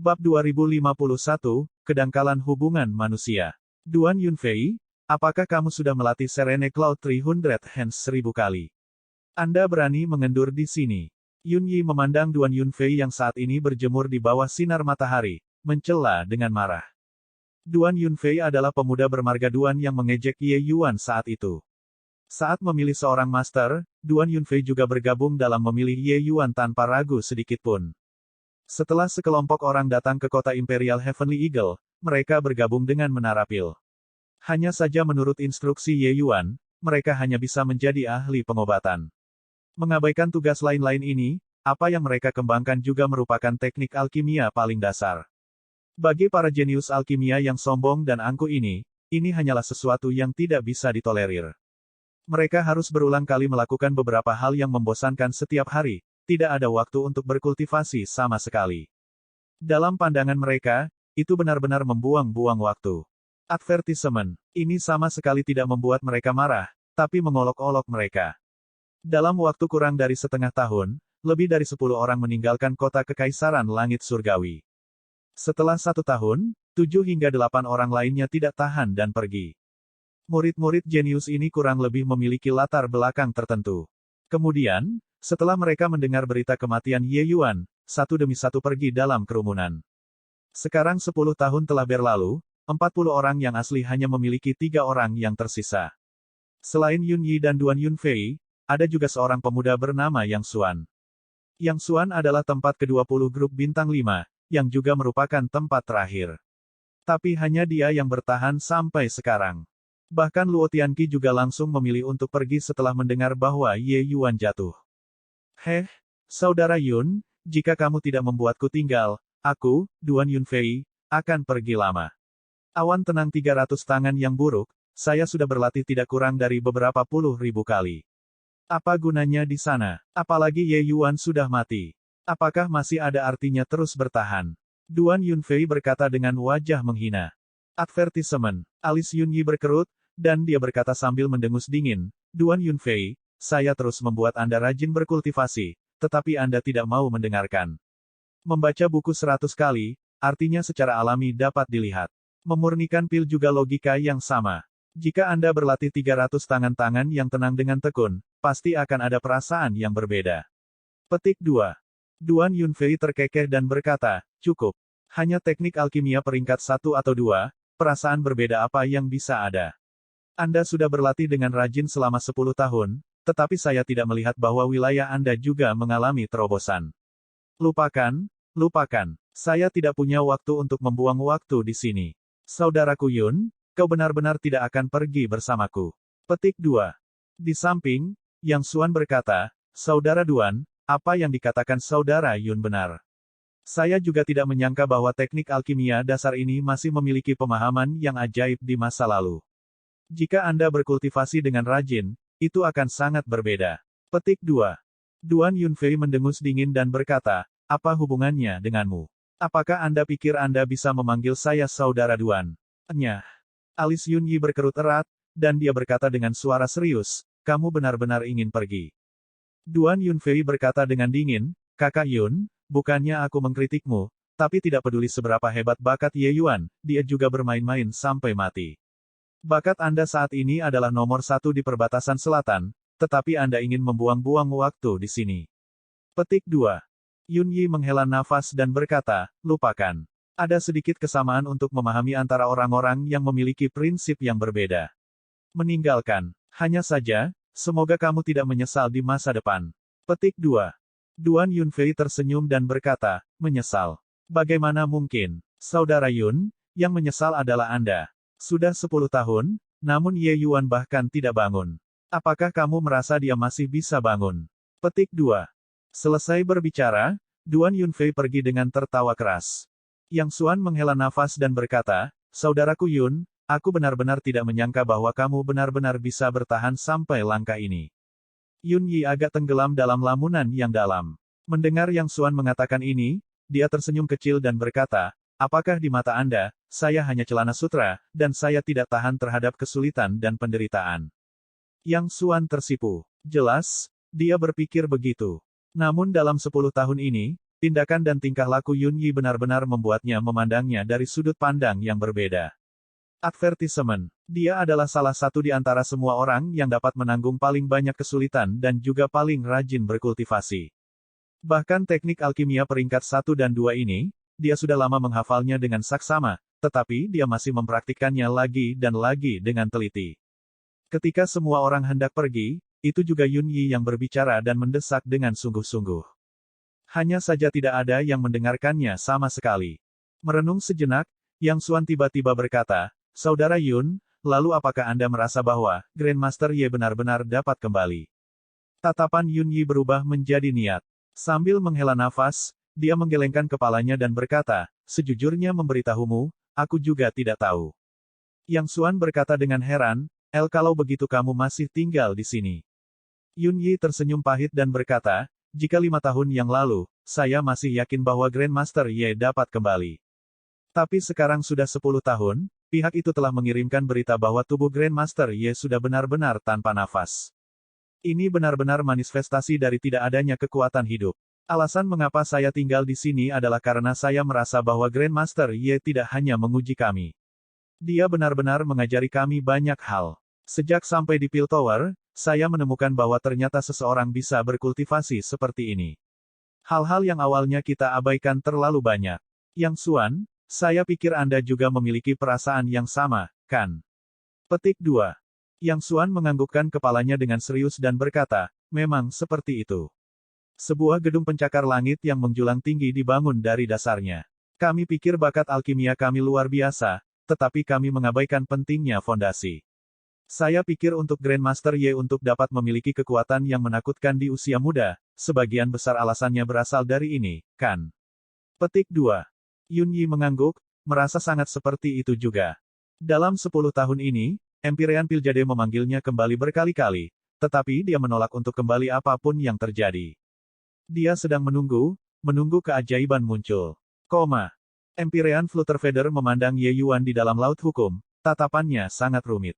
Bab 2051, Kedangkalan Hubungan Manusia. Duan Yunfei, apakah kamu sudah melatih Serene Cloud 300 Hands 1000 kali? Anda berani mengendur di sini. Yun Yi memandang Duan Yunfei yang saat ini berjemur di bawah sinar matahari, mencela dengan marah. Duan Yunfei adalah pemuda bermarga Duan yang mengejek Ye Yuan saat itu. Saat memilih seorang master, Duan Yunfei juga bergabung dalam memilih Ye Yuan tanpa ragu sedikitpun. Setelah sekelompok orang datang ke kota Imperial Heavenly Eagle, mereka bergabung dengan Menara Pil. Hanya saja menurut instruksi Ye Yuan, mereka hanya bisa menjadi ahli pengobatan. Mengabaikan tugas lain-lain ini, apa yang mereka kembangkan juga merupakan teknik alkimia paling dasar. Bagi para jenius alkimia yang sombong dan angkuh ini hanyalah sesuatu yang tidak bisa ditolerir. Mereka harus berulang kali melakukan beberapa hal yang membosankan setiap hari. Tidak ada waktu untuk berkultivasi sama sekali. Dalam pandangan mereka, itu benar-benar membuang-buang waktu. Advertisement ini sama sekali tidak membuat mereka marah, tapi mengolok-olok mereka. Dalam waktu kurang dari setengah tahun, lebih dari 10 orang meninggalkan kota Kekaisaran Langit Surgawi. Setelah 1 tahun, 7 hingga 8 orang lainnya tidak tahan dan pergi. Murid-murid jenius ini kurang lebih memiliki latar belakang tertentu. Kemudian, setelah mereka mendengar berita kematian Ye Yuan, satu demi satu pergi dalam kerumunan. Sekarang 10 tahun telah berlalu, 40 orang yang asli hanya memiliki 3 orang yang tersisa. Selain Yun Yi dan Duan Yunfei, ada juga seorang pemuda bernama Yang Xuan. Yang Xuan adalah tempat ke-20 grup bintang 5, yang juga merupakan tempat terakhir. Tapi hanya dia yang bertahan sampai sekarang. Bahkan Luo Tianqi juga langsung memilih untuk pergi setelah mendengar bahwa Ye Yuan jatuh. Saudara Yun, jika kamu tidak membuatku tinggal, aku, Duan Yunfei, akan pergi lama. Awan tenang 300 tangan yang buruk, saya sudah berlatih tidak kurang dari beberapa puluh ribu kali. Apa gunanya di sana? Apalagi Ye Yuan sudah mati. Apakah masih ada artinya terus bertahan? Duan Yunfei berkata dengan wajah menghina. Advertisement. Alis Yun Yi berkerut, dan dia berkata sambil mendengus dingin, Duan Yunfei, saya terus membuat Anda rajin berkultivasi, tetapi Anda tidak mau mendengarkan. Membaca buku 100 kali, artinya secara alami dapat dilihat. Memurnikan pil juga logika yang sama. Jika Anda berlatih 300 tangan-tangan yang tenang dengan tekun, pasti akan ada perasaan yang berbeda. Petik 2. Duan Yunfei terkekeh dan berkata, cukup. Hanya teknik alkimia peringkat 1 atau 2, perasaan berbeda apa yang bisa ada? Anda sudah berlatih dengan rajin selama 10 tahun, tetapi saya tidak melihat bahwa wilayah Anda juga mengalami terobosan. Lupakan. Saya tidak punya waktu untuk membuang waktu di sini. Saudaraku Yun, kau benar-benar tidak akan pergi bersamaku. Petik 2. Di samping, Yang Xuan berkata, Saudara Duan, apa yang dikatakan Saudara Yun benar. Saya juga tidak menyangka bahwa teknik alkimia dasar ini masih memiliki pemahaman yang ajaib di masa lalu. Jika Anda berkultivasi dengan rajin, itu akan sangat berbeda. Petik 2. Duan Yunfei mendengus dingin dan berkata, apa hubungannya denganmu? Apakah Anda pikir Anda bisa memanggil saya Saudara Duan? Nyah. Alis Yun Yi berkerut erat, dan dia berkata dengan suara serius, kamu benar-benar ingin pergi. Duan Yunfei berkata dengan dingin, Kakak Yun, bukannya aku mengkritikmu, tapi tidak peduli seberapa hebat bakat Ye Yuan, dia juga bermain-main sampai mati. Bakat Anda saat ini adalah nomor 1 di perbatasan selatan, tetapi Anda ingin membuang-buang waktu di sini. Petik 2. Yun Yi menghela nafas dan berkata, lupakan. Ada sedikit kesamaan untuk memahami antara orang-orang yang memiliki prinsip yang berbeda. Meninggalkan. Hanya saja, semoga kamu tidak menyesal di masa depan. Petik 2. Duan Yunfei tersenyum dan berkata, menyesal. Bagaimana mungkin? Saudara Yun, yang menyesal adalah Anda. Sudah 10 tahun, namun Ye Yuan bahkan tidak bangun. Apakah kamu merasa dia masih bisa bangun? Petik 2. Selesai berbicara, Duan Yunfei pergi dengan tertawa keras. Yang Xuan menghela nafas dan berkata, Saudaraku Yun, aku benar-benar tidak menyangka bahwa kamu benar-benar bisa bertahan sampai langkah ini. Yun Yi agak tenggelam dalam lamunan yang dalam. Mendengar Yang Xuan mengatakan ini, dia tersenyum kecil dan berkata, apakah di mata Anda, saya hanya celana sutra, dan saya tidak tahan terhadap kesulitan dan penderitaan? Yang Xuan tersipu. Jelas, dia berpikir begitu. Namun dalam 10 tahun ini, Tindakan dan tingkah laku Yun Yi benar-benar membuatnya memandangnya dari sudut pandang yang berbeda. Advertisement. Dia adalah salah satu di antara semua orang yang dapat menanggung paling banyak kesulitan dan juga paling rajin berkultivasi. Bahkan teknik alkimia peringkat 1 dan 2 ini, dia sudah lama menghafalnya dengan saksama, tetapi dia masih mempraktikkannya lagi dan lagi dengan teliti. Ketika semua orang hendak pergi, itu juga Yun Yi yang berbicara dan mendesak dengan sungguh-sungguh. Hanya saja tidak ada yang mendengarkannya sama sekali. Merenung sejenak, Yang Xuan tiba-tiba berkata, "Saudara Yun, lalu apakah Anda merasa bahwa Grandmaster Ye benar-benar dapat kembali?" Tatapan Yun Yi berubah menjadi niat. Sambil menghela nafas, dia menggelengkan kepalanya dan berkata, "Sejujurnya memberitahumu, aku juga tidak tahu." Yang Xuan berkata dengan heran, kalau begitu kamu masih tinggal di sini." Yun Yi tersenyum pahit dan berkata, "Jika 5 tahun yang lalu, saya masih yakin bahwa Grandmaster Ye dapat kembali. Tapi sekarang sudah 10 tahun, pihak itu telah mengirimkan berita bahwa tubuh Grandmaster Ye sudah benar-benar tanpa nafas. Ini benar-benar manifestasi dari tidak adanya kekuatan hidup. Alasan mengapa saya tinggal di sini adalah karena saya merasa bahwa Grandmaster Ye tidak hanya menguji kami. Dia benar-benar mengajari kami banyak hal. Sejak sampai di Pil Tower, saya menemukan bahwa ternyata seseorang bisa berkultivasi seperti ini. Hal-hal yang awalnya kita abaikan terlalu banyak. Yang Xuan, saya pikir Anda juga memiliki perasaan yang sama, kan?" Petik 2. Yang Xuan menganggukkan kepalanya dengan serius dan berkata, "Memang seperti itu." Sebuah gedung pencakar langit yang menjulang tinggi dibangun dari dasarnya. Kami pikir bakat alkimia kami luar biasa, tetapi kami mengabaikan pentingnya fondasi. Saya pikir untuk Grandmaster Ye untuk dapat memiliki kekuatan yang menakutkan di usia muda, sebagian besar alasannya berasal dari ini, kan? Petik 2. Yun Yi mengangguk, merasa sangat seperti itu juga. Dalam 10 tahun ini, Empyrean Piljade memanggilnya kembali berkali-kali, tetapi dia menolak untuk kembali apapun yang terjadi. Dia sedang menunggu keajaiban muncul. Empyrean Flutterfeather memandang Ye Yuan di dalam laut hukum, tatapannya sangat rumit.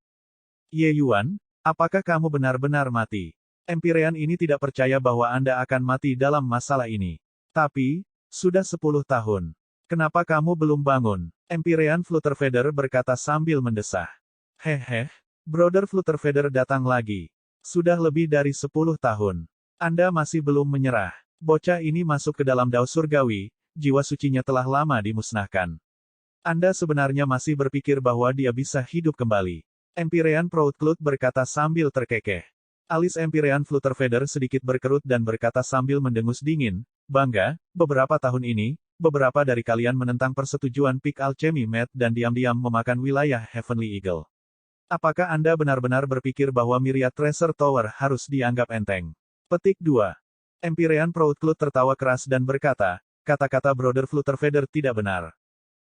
"Ye Yuan, apakah kamu benar-benar mati? Empyrean ini tidak percaya bahwa Anda akan mati dalam masalah ini. Tapi, sudah 10 tahun. Kenapa kamu belum bangun?" Empyrean Flutterfeather berkata sambil mendesah. "Hehe, Brother Flutterfeather datang lagi. Sudah lebih dari 10 tahun. Anda masih belum menyerah. Bocah ini masuk ke dalam dao surgawi, jiwa sucinya telah lama dimusnahkan. Anda sebenarnya masih berpikir bahwa dia bisa hidup kembali." Empyrean Proudcloud berkata sambil terkekeh. Alis Empyrean Flutterfeather sedikit berkerut dan berkata sambil mendengus dingin, "Bangga, beberapa tahun ini, beberapa dari kalian menentang persetujuan Peak Alchemy Med dan diam-diam memakan wilayah Heavenly Eagle. Apakah Anda benar-benar berpikir bahwa Myriad Treasure Tower harus dianggap enteng?" Petik 2. Empyrean Proudcloud tertawa keras dan berkata, "Kata-kata Brother Flutterfeather tidak benar.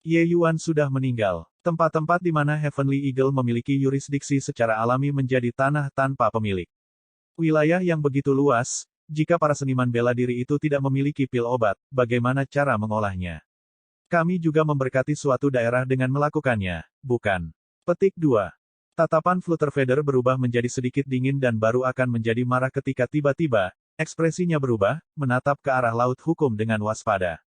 Ye Yuan sudah meninggal. Tempat-tempat di mana Heavenly Eagle memiliki yurisdiksi secara alami menjadi tanah tanpa pemilik. Wilayah yang begitu luas, jika para seniman bela diri itu tidak memiliki pil obat, bagaimana cara mengolahnya? Kami juga memberkati suatu daerah dengan melakukannya, bukan?" Petik 2. Tatapan Flutterfeather berubah menjadi sedikit dingin dan baru akan menjadi marah ketika tiba-tiba, ekspresinya berubah, menatap ke arah laut hukum dengan waspada.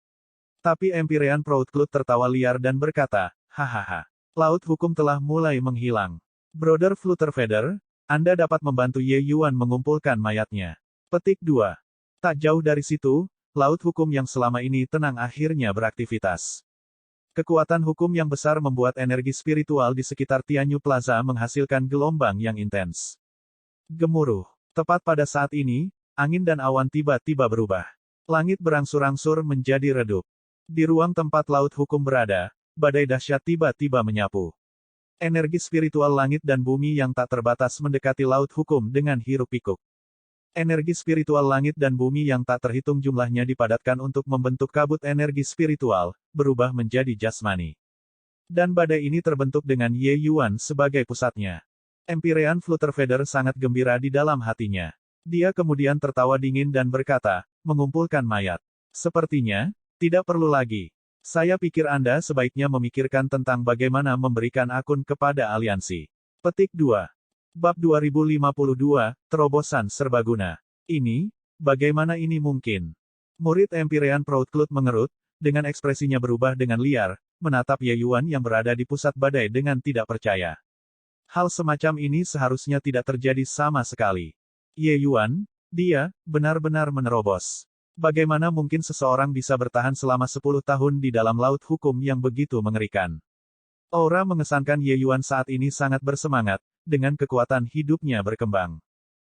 Tapi Empyrean Proudcloud tertawa liar dan berkata, "Hahaha. Laut hukum telah mulai menghilang. Brother Flutterfeather, Anda dapat membantu Ye Yuan mengumpulkan mayatnya." Petik 2. Tak jauh dari situ, laut hukum yang selama ini tenang akhirnya beraktivitas. Kekuatan hukum yang besar membuat energi spiritual di sekitar Tianyu Plaza menghasilkan gelombang yang intens. Gemuruh. Tepat pada saat ini, angin dan awan tiba-tiba berubah. Langit berangsur-angsur menjadi redup. Di ruang tempat laut hukum berada, badai dahsyat tiba-tiba menyapu. Energi spiritual langit dan bumi yang tak terbatas mendekati laut hukum dengan hiruk-pikuk. Energi spiritual langit dan bumi yang tak terhitung jumlahnya dipadatkan untuk membentuk kabut energi spiritual, berubah menjadi jasmani. Dan badai ini terbentuk dengan Ye Yuan sebagai pusatnya. Empyrean Flutterfeather sangat gembira di dalam hatinya. Dia kemudian tertawa dingin dan berkata, "Mengumpulkan mayat. Sepertinya, tidak perlu lagi. Saya pikir Anda sebaiknya memikirkan tentang bagaimana memberikan akun kepada aliansi." Petik 2. Bab 2052, Terobosan Serbaguna. Bagaimana ini mungkin? Murid Empyrean Proudcloud mengerut, dengan ekspresinya berubah dengan liar, menatap Ye Yuan yang berada di pusat badai dengan tidak percaya. Hal semacam ini seharusnya tidak terjadi sama sekali. Ye Yuan, dia, benar-benar menerobos. Bagaimana mungkin seseorang bisa bertahan selama 10 tahun di dalam laut hukum yang begitu mengerikan? Aura mengesankan Ye Yuan saat ini sangat bersemangat, dengan kekuatan hidupnya berkembang.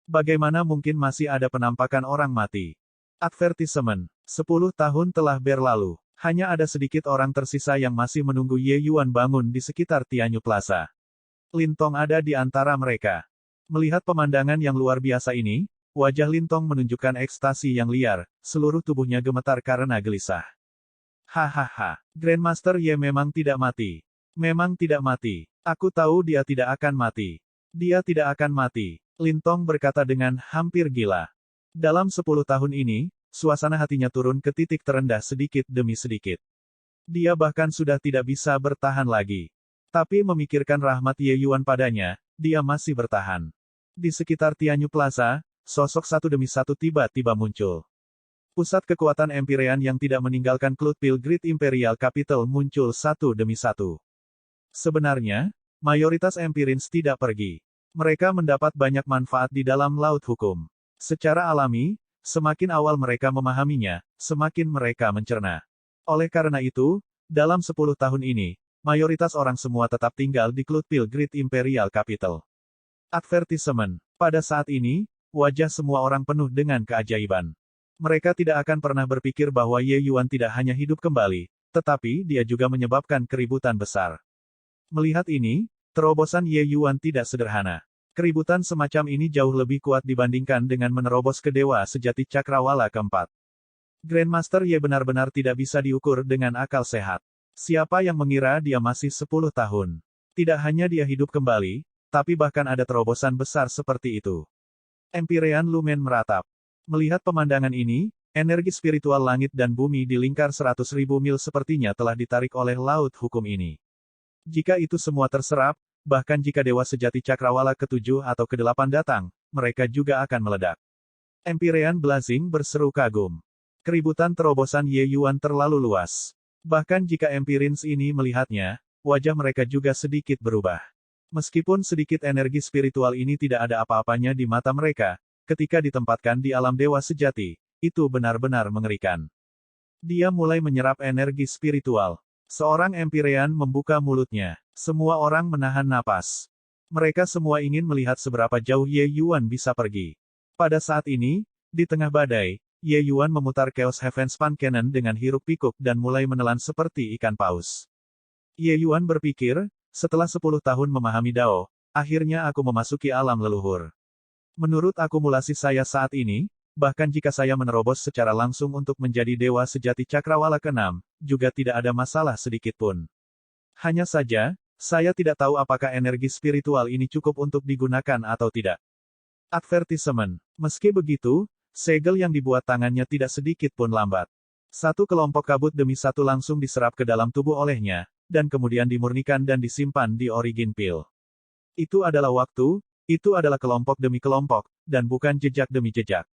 Bagaimana mungkin masih ada penampakan orang mati? Advertisement. 10 tahun telah berlalu. Hanya ada sedikit orang tersisa yang masih menunggu Ye Yuan bangun di sekitar Tianyu Plaza. Lin Tong ada di antara mereka. Melihat pemandangan yang luar biasa ini, wajah Lin Tong menunjukkan ekstasi yang liar, seluruh tubuhnya gemetar karena gelisah. Hahaha, Grandmaster Ye memang tidak mati. Memang tidak mati. Aku tahu dia tidak akan mati. Dia tidak akan mati. Lin Tong berkata dengan hampir gila. Dalam 10 tahun ini, suasana hatinya turun ke titik terendah sedikit demi sedikit. Dia bahkan sudah tidak bisa bertahan lagi. Tapi memikirkan rahmat Ye Yuan padanya, dia masih bertahan. Di sekitar Tianyu Plaza, sosok satu demi satu tiba-tiba muncul. Pusat kekuatan Empyrean yang tidak meninggalkan Cloudpil Great Imperial Capital muncul satu demi satu. Sebenarnya, mayoritas Empyreans tidak pergi. Mereka mendapat banyak manfaat di dalam laut hukum. Secara alami, semakin awal mereka memahaminya, semakin mereka mencerna. Oleh karena itu, dalam 10 tahun ini, mayoritas orang semua tetap tinggal di Cloudpil Great Imperial Capital. Advertisement. Pada saat ini, wajah semua orang penuh dengan keajaiban. Mereka tidak akan pernah berpikir bahwa Ye Yuan tidak hanya hidup kembali, tetapi dia juga menyebabkan keributan besar. Melihat ini, terobosan Ye Yuan tidak sederhana. Keributan semacam ini jauh lebih kuat dibandingkan dengan menerobos ke Dewa Sejati Cakrawala keempat. Grandmaster Ye benar-benar tidak bisa diukur dengan akal sehat. Siapa yang mengira dia masih 10 tahun? Tidak hanya dia hidup kembali, tapi bahkan ada terobosan besar seperti itu. Empyrean Lumen meratap. Melihat pemandangan ini, energi spiritual langit dan bumi di lingkar 100.000 mil sepertinya telah ditarik oleh laut hukum ini. Jika itu semua terserap, bahkan jika Dewa Sejati Cakrawala ke-7 atau ke-8 datang, mereka juga akan meledak. Empyrean Blazing berseru kagum. Keributan terobosan Ye Yuan terlalu luas. Bahkan jika Empyreans ini melihatnya, wajah mereka juga sedikit berubah. Meskipun sedikit energi spiritual ini tidak ada apa-apanya di mata mereka, ketika ditempatkan di alam Dewa Sejati, itu benar-benar mengerikan. Dia mulai menyerap energi spiritual. Seorang Empyrean membuka mulutnya. Semua orang menahan napas. Mereka semua ingin melihat seberapa jauh Ye Yuan bisa pergi. Pada saat ini, di tengah badai, Ye Yuan memutar Chaos Heaven Span Cannon dengan hiruk pikuk dan mulai menelan seperti ikan paus. Ye Yuan berpikir, setelah 10 tahun memahami Dao, akhirnya aku memasuki alam leluhur. Menurut akumulasi saya saat ini, bahkan jika saya menerobos secara langsung untuk menjadi Dewa Sejati Cakrawala ke-6, juga tidak ada masalah sedikit pun. Hanya saja, saya tidak tahu apakah energi spiritual ini cukup untuk digunakan atau tidak. Advertisement. Meski begitu, segel yang dibuat tangannya tidak sedikit pun lambat. Satu kelompok kabut demi satu langsung diserap ke dalam tubuh olehnya, dan kemudian dimurnikan dan disimpan di Origin Pil. Itu adalah waktu, itu adalah kelompok demi kelompok, dan bukan jejak demi jejak.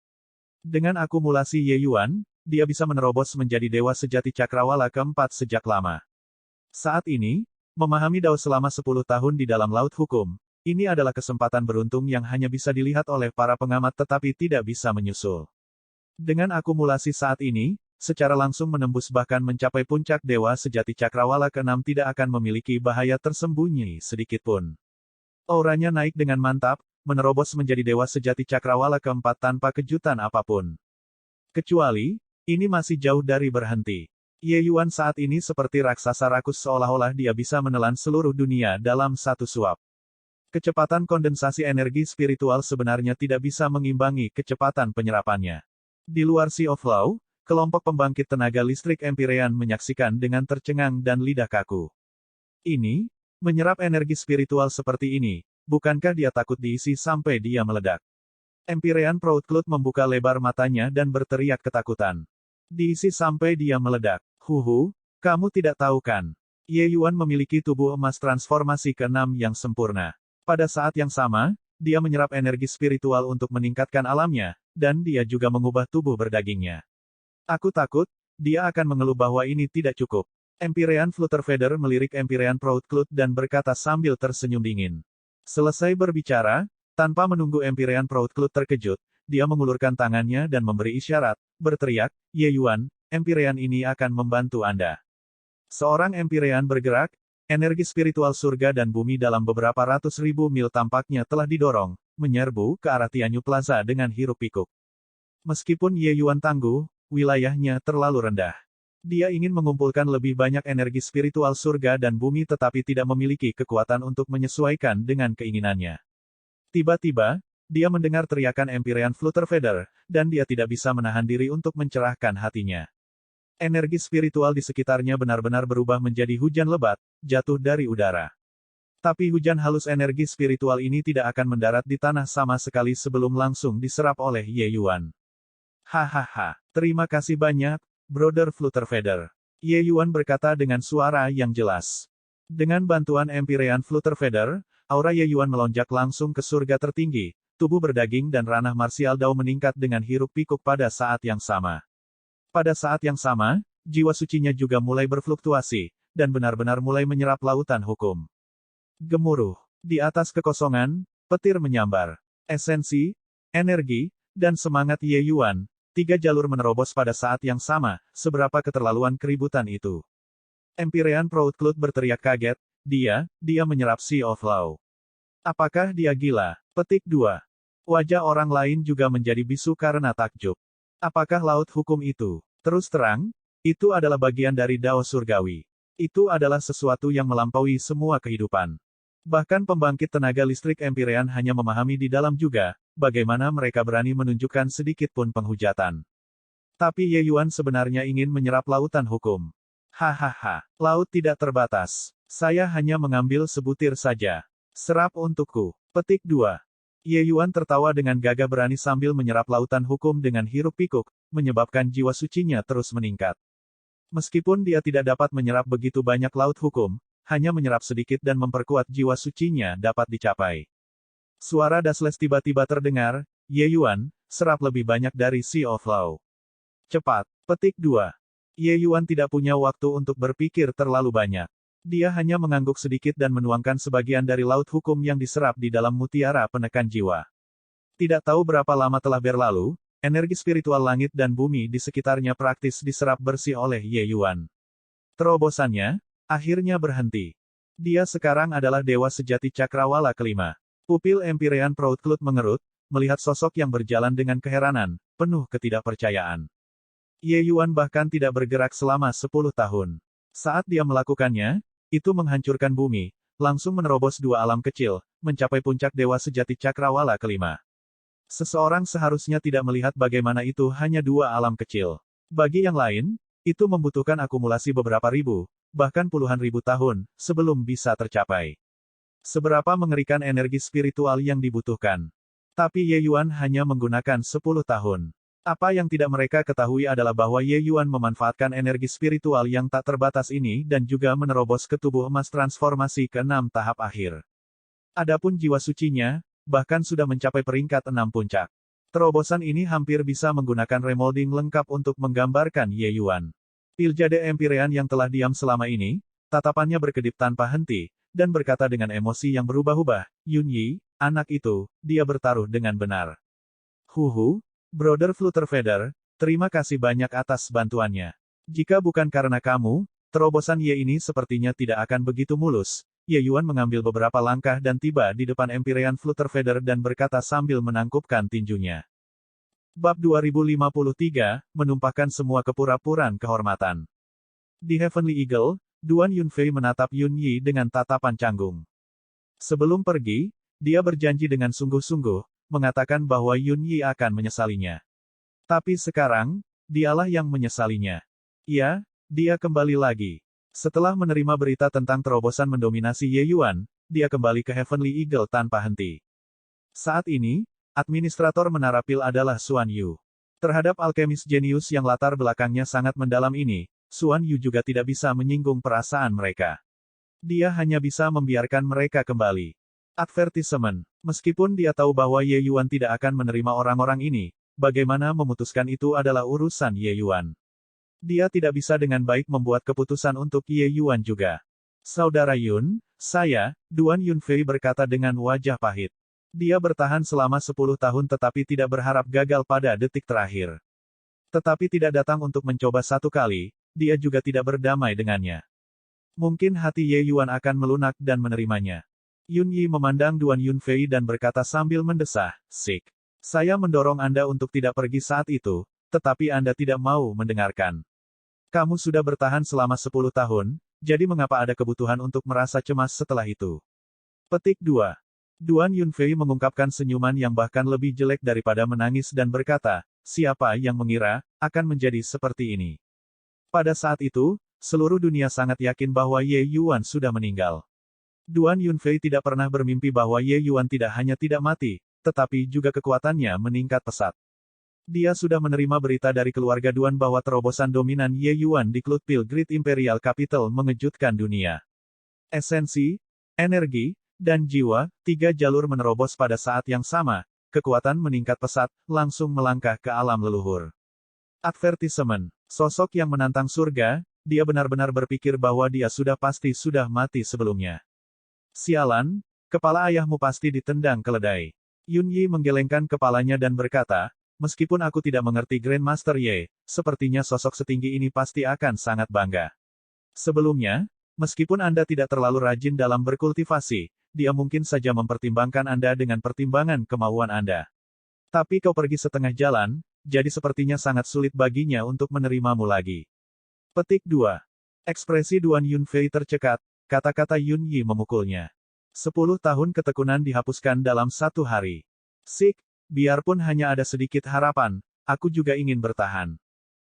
Dengan akumulasi Ye Yuan, dia bisa menerobos menjadi Dewa Sejati Cakrawala keempat sejak lama. Saat ini, memahami Dao selama 10 tahun di dalam laut hukum, ini adalah kesempatan beruntung yang hanya bisa dilihat oleh para pengamat tetapi tidak bisa menyusul. Dengan akumulasi saat ini, secara langsung menembus bahkan mencapai puncak Dewa Sejati Cakrawala ke-6 tidak akan memiliki bahaya tersembunyi sedikitpun. Auranya naik dengan mantap, menerobos menjadi Dewa Sejati Cakrawala keempat tanpa kejutan apapun. Kecuali, ini masih jauh dari berhenti. Ye Yuan saat ini seperti raksasa rakus seolah-olah dia bisa menelan seluruh dunia dalam satu suap. Kecepatan kondensasi energi spiritual sebenarnya tidak bisa mengimbangi kecepatan penyerapannya. Di luar Sea of Law, kelompok pembangkit tenaga listrik Empyrean menyaksikan dengan tercengang dan lidah kaku. Ini, menyerap energi spiritual seperti ini, bukankah dia takut diisi sampai dia meledak? Empyrean Proudcloud membuka lebar matanya dan berteriak ketakutan. Diisi sampai dia meledak. Huhu, kamu tidak tahu kan? Ye Yuan memiliki tubuh emas transformasi ke-6 yang sempurna. Pada saat yang sama, dia menyerap energi spiritual untuk meningkatkan alamnya, dan dia juga mengubah tubuh berdagingnya. Aku takut, dia akan mengeluh bahwa ini tidak cukup. Empyrean Flutterfeather melirik Empyrean Proudcloud dan berkata sambil tersenyum dingin. Selesai berbicara, tanpa menunggu Empyrean Proudcloud terkejut, dia mengulurkan tangannya dan memberi isyarat, berteriak, Ye Yuan, Empyrean ini akan membantu Anda. Seorang Empyrean bergerak, energi spiritual surga dan bumi dalam beberapa ratus ribu mil tampaknya telah didorong, menyerbu ke arah Tianyu Plaza dengan hiruk-pikuk. Meskipun Ye Yuan tangguh, wilayahnya terlalu rendah. Dia ingin mengumpulkan lebih banyak energi spiritual surga dan bumi tetapi tidak memiliki kekuatan untuk menyesuaikan dengan keinginannya. Tiba-tiba, dia mendengar teriakan Empyrean Flutterfeather, dan dia tidak bisa menahan diri untuk mencerahkan hatinya. Energi spiritual di sekitarnya benar-benar berubah menjadi hujan lebat, jatuh dari udara. Tapi hujan halus energi spiritual ini tidak akan mendarat di tanah sama sekali sebelum langsung diserap oleh Ye Yuan. Hahaha, terima kasih banyak, Brother Flutterfeather. Ye Yuan berkata dengan suara yang jelas. Dengan bantuan Empyrean Flutterfeather, aura Ye Yuan melonjak langsung ke surga tertinggi, tubuh berdaging dan ranah marsial Dao meningkat dengan hiruk-pikuk pada saat yang sama. Pada saat yang sama, jiwa sucinya juga mulai berfluktuasi, dan benar-benar mulai menyerap lautan hukum. Gemuruh. Di atas kekosongan, petir menyambar. Esensi, energi, dan semangat Ye Yuan, 3 jalur menerobos pada saat yang sama, seberapa keterlaluan keributan itu. Empyrean Proudcloud berteriak kaget, dia menyerap Sea of Law. Apakah dia gila? Petik 2. Wajah orang lain juga menjadi bisu karena takjub. Apakah laut hukum itu? Terus terang, itu adalah bagian dari Dao Surgawi. Itu adalah sesuatu yang melampaui semua kehidupan. Bahkan pembangkit tenaga listrik Empyrean hanya memahami di dalam juga, bagaimana mereka berani menunjukkan sedikit pun penghujatan. Tapi Ye Yuan sebenarnya ingin menyerap lautan hukum. Hahaha, laut tidak terbatas. Saya hanya mengambil sebutir saja. Serap untukku. Petik 2. Ye Yuan tertawa dengan gagah berani sambil menyerap lautan hukum dengan hiruk-pikuk, menyebabkan jiwa sucinya terus meningkat. Meskipun dia tidak dapat menyerap begitu banyak laut hukum, hanya menyerap sedikit dan memperkuat jiwa sucinya dapat dicapai. Suara Dasles tiba-tiba terdengar, Ye Yuan, serap lebih banyak dari Sea of Law. Cepat. Petik 2. Ye Yuan tidak punya waktu untuk berpikir terlalu banyak. Dia hanya mengangguk sedikit dan menuangkan sebagian dari laut hukum yang diserap di dalam mutiara penekan jiwa. Tidak tahu berapa lama telah berlalu, energi spiritual langit dan bumi di sekitarnya praktis diserap bersih oleh Ye Yuan. Terobosannya, akhirnya berhenti. Dia sekarang adalah dewa sejati cakrawala kelima. Pupil Empyrean Proudcloud mengerut, melihat sosok yang berjalan dengan keheranan, penuh ketidakpercayaan. Ye Yuan bahkan tidak bergerak selama 10 tahun. Saat dia melakukannya, itu menghancurkan bumi, langsung menerobos 2 alam kecil, mencapai puncak dewa sejati cakrawala kelima. Seseorang seharusnya tidak melihat bagaimana itu hanya 2 alam kecil. Bagi yang lain, itu membutuhkan akumulasi beberapa ribu, bahkan puluhan ribu tahun, sebelum bisa tercapai. Seberapa mengerikan energi spiritual yang dibutuhkan. Tapi Ye Yuan hanya menggunakan 10 tahun. Apa yang tidak mereka ketahui adalah bahwa Ye Yuan memanfaatkan energi spiritual yang tak terbatas ini dan juga menerobos ke tubuh emas transformasi ke-6 tahap akhir. Adapun jiwa sucinya, bahkan sudah mencapai peringkat 6 puncak. Terobosan ini hampir bisa menggunakan remolding lengkap untuk menggambarkan Ye Yuan. Piljade Empyrean yang telah diam selama ini, tatapannya berkedip tanpa henti, dan berkata dengan emosi yang berubah-ubah, Yun Yi, anak itu, dia bertaruh dengan benar. Huhu, Brother Flutterfeather, terima kasih banyak atas bantuannya. Jika bukan karena kamu, terobosan Ye ini sepertinya tidak akan begitu mulus. Ye Yuan mengambil beberapa langkah dan tiba di depan Empyrean Flutterfeather dan berkata sambil menangkupkan tinjunya. Bab 2053, menumpahkan semua kepura-puraan kehormatan. Di Heavenly Eagle, Duan Yunfei menatap Yun Yi dengan tatapan canggung. Sebelum pergi, dia berjanji dengan sungguh-sungguh, mengatakan bahwa Yun Yi akan menyesalinya. Tapi sekarang, dialah yang menyesalinya. Ya, dia kembali lagi. Setelah menerima berita tentang terobosan mendominasi Ye Yuan, dia kembali ke Heavenly Eagle tanpa henti. Saat ini, administrator Menara Pil adalah Xuan Yu. Terhadap alkemis jenius yang latar belakangnya sangat mendalam ini, Xuan Yu juga tidak bisa menyinggung perasaan mereka. Dia hanya bisa membiarkan mereka kembali. Advertisement. Meskipun dia tahu bahwa Ye Yuan tidak akan menerima orang-orang ini, bagaimana memutuskan itu adalah urusan Ye Yuan. Dia tidak bisa dengan baik membuat keputusan untuk Ye Yuan juga. Saudara Yun, saya, Duan Yunfei berkata dengan wajah pahit. Dia bertahan selama 10 tahun tetapi tidak berharap gagal pada detik terakhir. Tetapi tidak datang untuk mencoba satu kali, dia juga tidak berdamai dengannya. Mungkin hati Ye Yuan akan melunak dan menerimanya. Yun Yi memandang Duan Yunfei dan berkata sambil mendesah, "Sik. Saya mendorong Anda untuk tidak pergi saat itu, tetapi Anda tidak mau mendengarkan. Kamu sudah bertahan selama 10 tahun, jadi mengapa ada kebutuhan untuk merasa cemas setelah itu?" Petik 2. Duan Yunfei mengungkapkan senyuman yang bahkan lebih jelek daripada menangis dan berkata, "Siapa yang mengira akan menjadi seperti ini?" Pada saat itu, seluruh dunia sangat yakin bahwa Ye Yuan sudah meninggal. Duan Yunfei tidak pernah bermimpi bahwa Ye Yuan tidak hanya tidak mati, tetapi juga kekuatannya meningkat pesat. Dia sudah menerima berita dari keluarga Duan bahwa terobosan dominan Ye Yuan di Cloudpil Great Imperial Capital mengejutkan dunia. Esensi, energi, dan jiwa, 3 jalur menerobos pada saat yang sama, kekuatan meningkat pesat, langsung melangkah ke alam leluhur. Advertisement, sosok yang menantang surga, dia benar-benar berpikir bahwa dia pasti sudah mati sebelumnya. Sialan, kepala ayahmu pasti ditendang keledai. Yun Yi menggelengkan kepalanya dan berkata, "Meskipun aku tidak mengerti Grandmaster Ye, sepertinya sosok setinggi ini pasti akan sangat bangga. Sebelumnya, meskipun Anda tidak terlalu rajin dalam berkultivasi, dia mungkin saja mempertimbangkan Anda dengan pertimbangan kemauan Anda. Tapi kau pergi setengah jalan, jadi sepertinya sangat sulit baginya untuk menerimamu lagi." Petik 2. Ekspresi Duan Yunfei tercekat, kata-kata Yun Yi memukulnya. 10 tahun ketekunan dihapuskan dalam 1 hari. Sik, biarpun hanya ada sedikit harapan, aku juga ingin bertahan.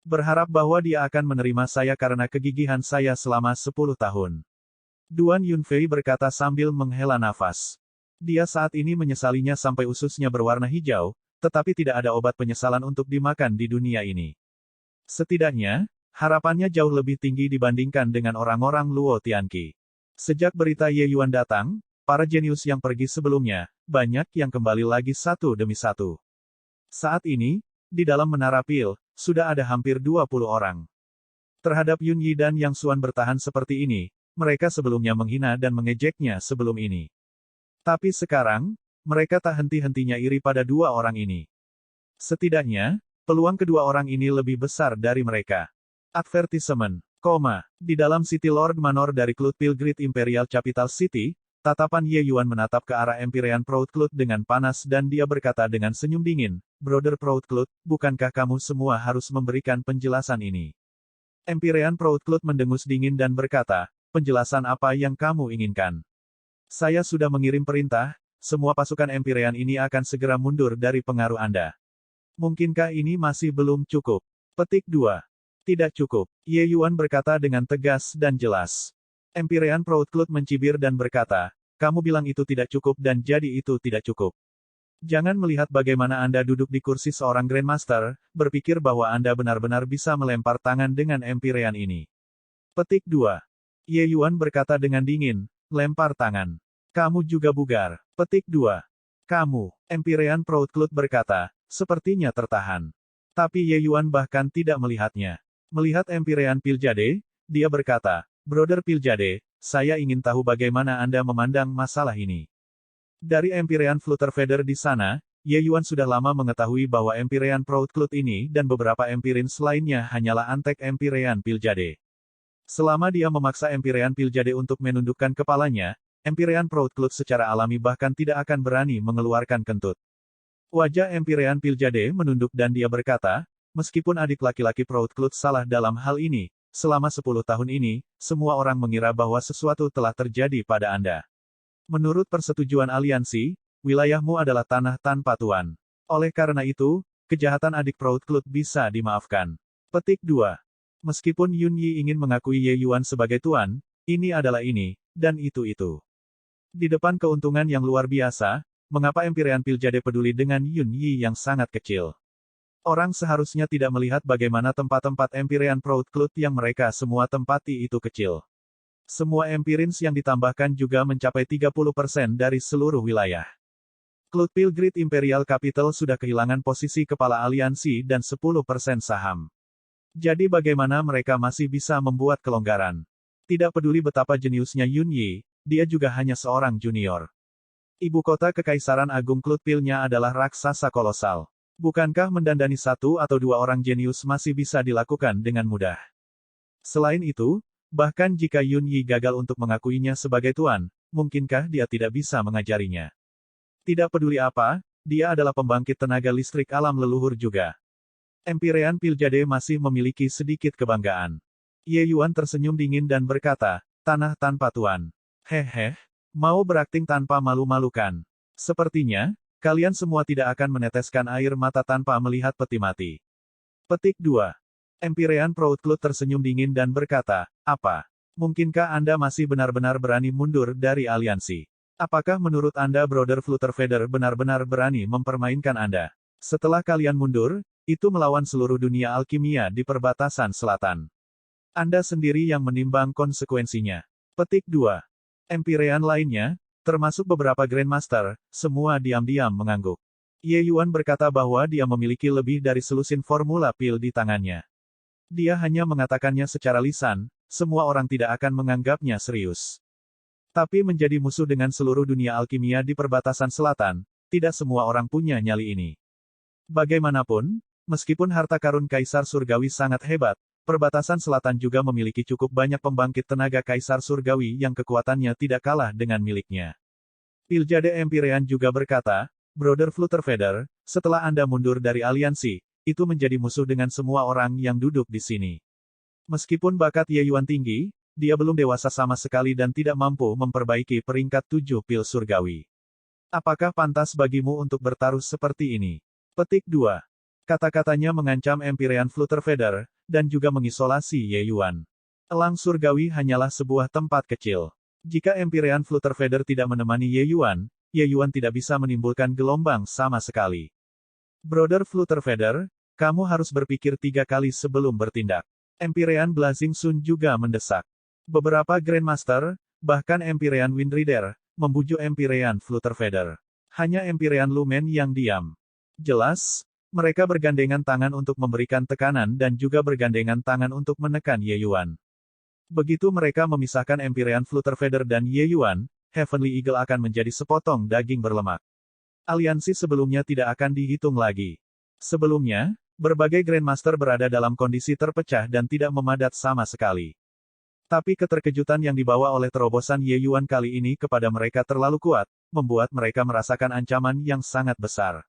Berharap bahwa dia akan menerima saya karena kegigihan saya selama 10 tahun. Duan Yunfei berkata sambil menghela nafas. Dia saat ini menyesalinya sampai ususnya berwarna hijau, tetapi tidak ada obat penyesalan untuk dimakan di dunia ini. Setidaknya, harapannya jauh lebih tinggi dibandingkan dengan orang-orang Luo Tianqi. Sejak berita Ye Yuan datang, para jenius yang pergi sebelumnya, banyak yang kembali lagi satu demi satu. Saat ini, di dalam Menara Pil, sudah ada hampir 20 orang. Terhadap Yun Yi dan Yang Xuan bertahan seperti ini, mereka sebelumnya menghina dan mengejeknya sebelum ini. Tapi sekarang, mereka tak henti-hentinya iri pada 2 orang ini. Setidaknya, peluang kedua orang ini lebih besar dari mereka. Advertisement, di dalam City Lord Manor dari Cloudpil Great Imperial Capital City, tatapan Ye Yuan menatap ke arah Empyrean Proudcloud dengan panas dan dia berkata dengan senyum dingin, "Brother Proudcloud, bukankah kamu semua harus memberikan penjelasan ini?" Empyrean Proudcloud mendengus dingin dan berkata, "Penjelasan apa yang kamu inginkan? Saya sudah mengirim perintah, semua pasukan Empyrean ini akan segera mundur dari pengaruh Anda. Mungkinkah ini masih belum cukup?" Petik 2. Tidak cukup, Ye Yuan berkata dengan tegas dan jelas. Empyrean Proudcloud mencibir dan berkata, "Kamu bilang itu tidak cukup dan jadi itu tidak cukup. Jangan melihat bagaimana Anda duduk di kursi seorang Grandmaster, berpikir bahwa Anda benar-benar bisa melempar tangan dengan Empyrean ini." Petik 2. Ye Yuan berkata dengan dingin, "Lempar tangan. Kamu juga bugar." Petik 2. Kamu, Empyrean Proudcloud berkata, sepertinya tertahan. Tapi Ye Yuan bahkan tidak melihatnya. Melihat Empyrean Piljade, dia berkata, "Brother Piljade, saya ingin tahu bagaimana Anda memandang masalah ini." Dari Empyrean Flutterfeather di sana, Ye Yuan sudah lama mengetahui bahwa Empyrean Proudcloud ini dan beberapa Empyrins lainnya hanyalah antek Empyrean Piljade. Selama dia memaksa Empyrean Piljade untuk menundukkan kepalanya, Empyrean Proudcloud secara alami bahkan tidak akan berani mengeluarkan kentut. Wajah Empyrean Piljade menunduk dan dia berkata, "Meskipun adik laki-laki Proudcloud salah dalam hal ini, selama 10 tahun ini, semua orang mengira bahwa sesuatu telah terjadi pada Anda. Menurut persetujuan aliansi, wilayahmu adalah tanah tanpa tuan. Oleh karena itu, kejahatan adik Proudcloud bisa dimaafkan." Petik 2. Meskipun Yun Yi ingin mengakui Ye Yuan sebagai tuan, ini adalah ini, dan itu. Di depan keuntungan yang luar biasa, mengapa Empyrean Piljade peduli dengan Yun Yi yang sangat kecil? Orang seharusnya tidak melihat bagaimana tempat-tempat Empyrean Proudcloud yang mereka semua tempati itu kecil. Semua Empyrins yang ditambahkan juga mencapai 30% dari seluruh wilayah. Cloudpil Grid Imperial Capital sudah kehilangan posisi kepala aliansi dan 10% saham. Jadi bagaimana mereka masih bisa membuat kelonggaran? Tidak peduli betapa jeniusnya Yun Yi, dia juga hanya seorang junior. Ibu kota Kekaisaran Agung Cloudpil-nya adalah raksasa kolosal. Bukankah mendandani satu atau dua orang jenius masih bisa dilakukan dengan mudah? Selain itu, bahkan jika Yun Yi gagal untuk mengakuinya sebagai tuan, mungkinkah dia tidak bisa mengajarinya? Tidak peduli apa, dia adalah pembangkit tenaga listrik alam leluhur juga. Empyrean Piljade masih memiliki sedikit kebanggaan. Ye Yuan tersenyum dingin dan berkata, tanah tanpa tuan. Hehe, mau berakting tanpa malu-malukan. Sepertinya, kalian semua tidak akan meneteskan air mata tanpa melihat peti mati. Petik 2. Empyrean Proudcloud tersenyum dingin dan berkata, apa? Mungkinkah Anda masih benar-benar berani mundur dari aliansi? Apakah menurut Anda Brother Flutterfeather benar-benar berani mempermainkan Anda? Setelah kalian mundur, itu melawan seluruh dunia alkimia di perbatasan selatan. Anda sendiri yang menimbang konsekuensinya. Petik 2. Empyrean lainnya, termasuk beberapa Grandmaster, semua diam-diam mengangguk. Ye Yuan berkata bahwa dia memiliki lebih dari selusin formula pil di tangannya. Dia hanya mengatakannya secara lisan, semua orang tidak akan menganggapnya serius. Tapi menjadi musuh dengan seluruh dunia alkimia di perbatasan selatan, tidak semua orang punya nyali ini. Bagaimanapun, meskipun harta karun Kaisar Surgawi sangat hebat, perbatasan selatan juga memiliki cukup banyak pembangkit tenaga Kaisar Surgawi yang kekuatannya tidak kalah dengan miliknya. Piljade Empyrean juga berkata, Brother Flutterfeather, setelah Anda mundur dari aliansi, itu menjadi musuh dengan semua orang yang duduk di sini. Meskipun bakat Ye Yuan tinggi, dia belum dewasa sama sekali dan tidak mampu memperbaiki peringkat 7 pil surgawi. Apakah pantas bagimu untuk bertaruh seperti ini? Petik 2. Kata-katanya mengancam Empyrean Flutterfeather, dan juga mengisolasi Ye Yuan. Elang surgawi hanyalah sebuah tempat kecil. Jika Empyrean Flutterfeather tidak menemani Ye Yuan tidak bisa menimbulkan gelombang sama sekali. Brother Flutterfeather, kamu harus berpikir 3 kali sebelum bertindak. Empyrean Blazing Sun juga mendesak. Beberapa Grandmaster, bahkan Empyrean Windrider, membujuk Empyrean Flutterfeather. Hanya Empyrean Lumen yang diam. Jelas, mereka bergandengan tangan untuk memberikan tekanan dan juga bergandengan tangan untuk menekan Ye Yuan. Begitu mereka memisahkan Empyrean Flutterfeather dan Ye Yuan, Heavenly Eagle akan menjadi sepotong daging berlemak. Aliansi sebelumnya tidak akan dihitung lagi. Sebelumnya, berbagai Grandmaster berada dalam kondisi terpecah dan tidak memadat sama sekali. Tapi keterkejutan yang dibawa oleh terobosan Ye Yuan kali ini kepada mereka terlalu kuat, membuat mereka merasakan ancaman yang sangat besar.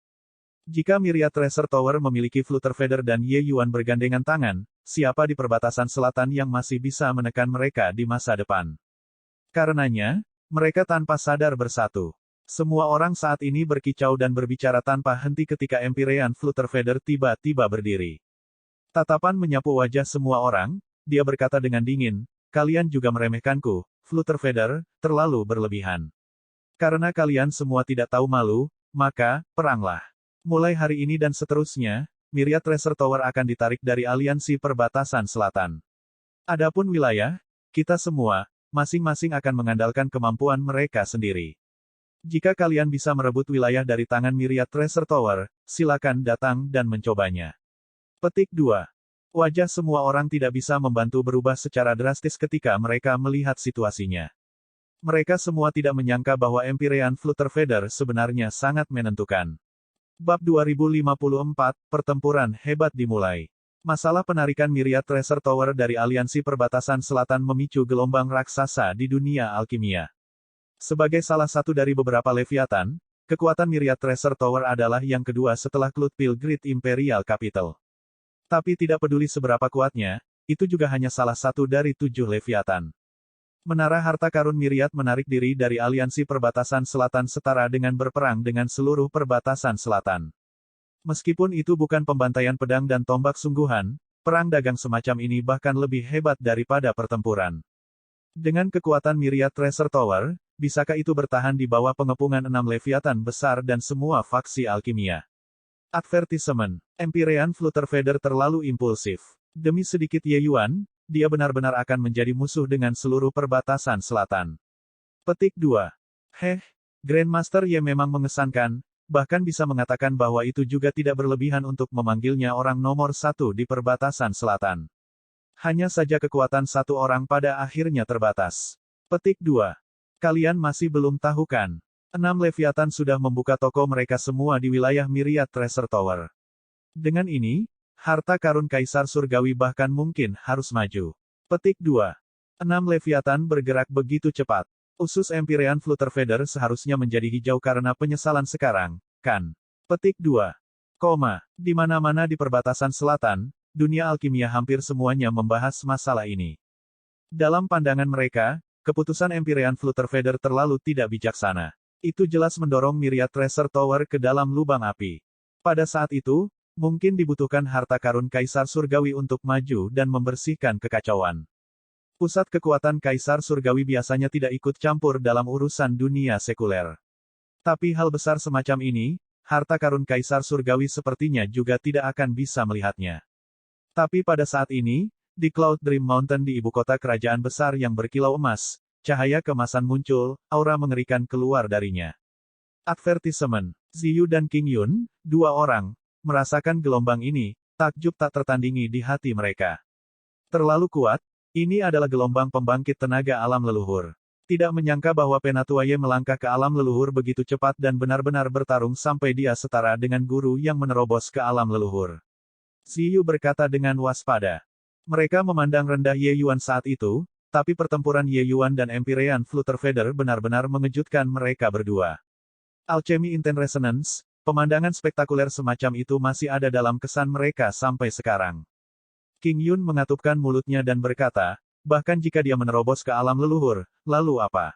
Jika Myriad Tracer Tower memiliki Flutterfeather dan Ye Yuan bergandengan tangan, siapa di perbatasan selatan yang masih bisa menekan mereka di masa depan? Karenanya, mereka tanpa sadar bersatu. Semua orang saat ini berkicau dan berbicara tanpa henti ketika Empyrean Flutterfeather tiba-tiba berdiri. Tatapan menyapu wajah semua orang, dia berkata dengan dingin, kalian juga meremehkanku, Flutterfeather, terlalu berlebihan. Karena kalian semua tidak tahu malu, maka, peranglah. Mulai hari ini dan seterusnya, Myriad Tracer Tower akan ditarik dari aliansi perbatasan selatan. Adapun wilayah, kita semua, masing-masing akan mengandalkan kemampuan mereka sendiri. Jika kalian bisa merebut wilayah dari tangan Myriad Tracer Tower, silakan datang dan mencobanya. Petik 2. Wajah semua orang tidak bisa membantu berubah secara drastis ketika mereka melihat situasinya. Mereka semua tidak menyangka bahwa Empyrean Flutterfeather sebenarnya sangat menentukan. Bab 2054, Pertempuran Hebat dimulai. Masalah penarikan Myriad Tracer Tower dari aliansi perbatasan selatan memicu gelombang raksasa di dunia alkimia. Sebagai salah satu dari beberapa Leviathan, kekuatan Myriad Tracer Tower adalah yang kedua setelah Cloudpil Grid Imperial Capital. Tapi tidak peduli seberapa kuatnya, itu juga hanya salah satu dari 7 Leviathan. Menara harta karun Myriad menarik diri dari aliansi perbatasan selatan setara dengan berperang dengan seluruh perbatasan selatan. Meskipun itu bukan pembantaian pedang dan tombak sungguhan, perang dagang semacam ini bahkan lebih hebat daripada pertempuran. Dengan kekuatan Myriad Tracer Tower, bisakah itu bertahan di bawah pengepungan 6 Leviathan besar dan semua faksi alkimia? Advertisement. Empyrean Flutterfeather terlalu impulsif. Demi sedikit Ye Yuan, dia benar-benar akan menjadi musuh dengan seluruh perbatasan selatan. Petik 2. Grandmaster Ye memang mengesankan, bahkan bisa mengatakan bahwa itu juga tidak berlebihan untuk memanggilnya orang nomor satu di perbatasan selatan. Hanya saja kekuatan satu orang pada akhirnya terbatas. Petik 2. Kalian masih belum tahu kan? 6 Leviathan sudah membuka toko mereka semua di wilayah Myriad Treasure Tower. Dengan ini, harta karun Kaisar Surgawi bahkan mungkin harus maju. Petik 2. 6 Leviathan bergerak begitu cepat. Usus Empyrean Flutterfeather seharusnya menjadi hijau karena penyesalan sekarang, kan? Petik 2. Di mana-mana di perbatasan selatan, dunia alkimia hampir semuanya membahas masalah ini. Dalam pandangan mereka, keputusan Empyrean Flutterfeather terlalu tidak bijaksana. Itu jelas mendorong Myriad Treasure Tower ke dalam lubang api. Pada saat itu, mungkin dibutuhkan harta karun Kaisar Surgawi untuk maju dan membersihkan kekacauan. Pusat kekuatan Kaisar Surgawi biasanya tidak ikut campur dalam urusan dunia sekuler. Tapi hal besar semacam ini, harta karun Kaisar Surgawi sepertinya juga tidak akan bisa melihatnya. Tapi pada saat ini, di Cloud Dream Mountain di ibu kota kerajaan besar yang berkilau emas, cahaya kemasan muncul, aura mengerikan keluar darinya. Advertisement. Ziyu dan King Yun, dua orang, merasakan gelombang ini, takjub tak tertandingi di hati mereka. Terlalu kuat. Ini adalah gelombang pembangkit tenaga alam leluhur. Tidak menyangka bahwa Penatuaye melangkah ke alam leluhur begitu cepat dan benar-benar bertarung sampai dia setara dengan guru yang menerobos ke alam leluhur. Ziyu berkata dengan waspada. Mereka memandang rendah Ye Yuan saat itu, tapi pertempuran Ye Yuan dan Empyrean Flutterfeather benar-benar mengejutkan mereka berdua. Alchemy Intense Resonance, pemandangan spektakuler semacam itu masih ada dalam kesan mereka sampai sekarang. King Yun mengatupkan mulutnya dan berkata, bahkan jika dia menerobos ke alam leluhur, lalu apa?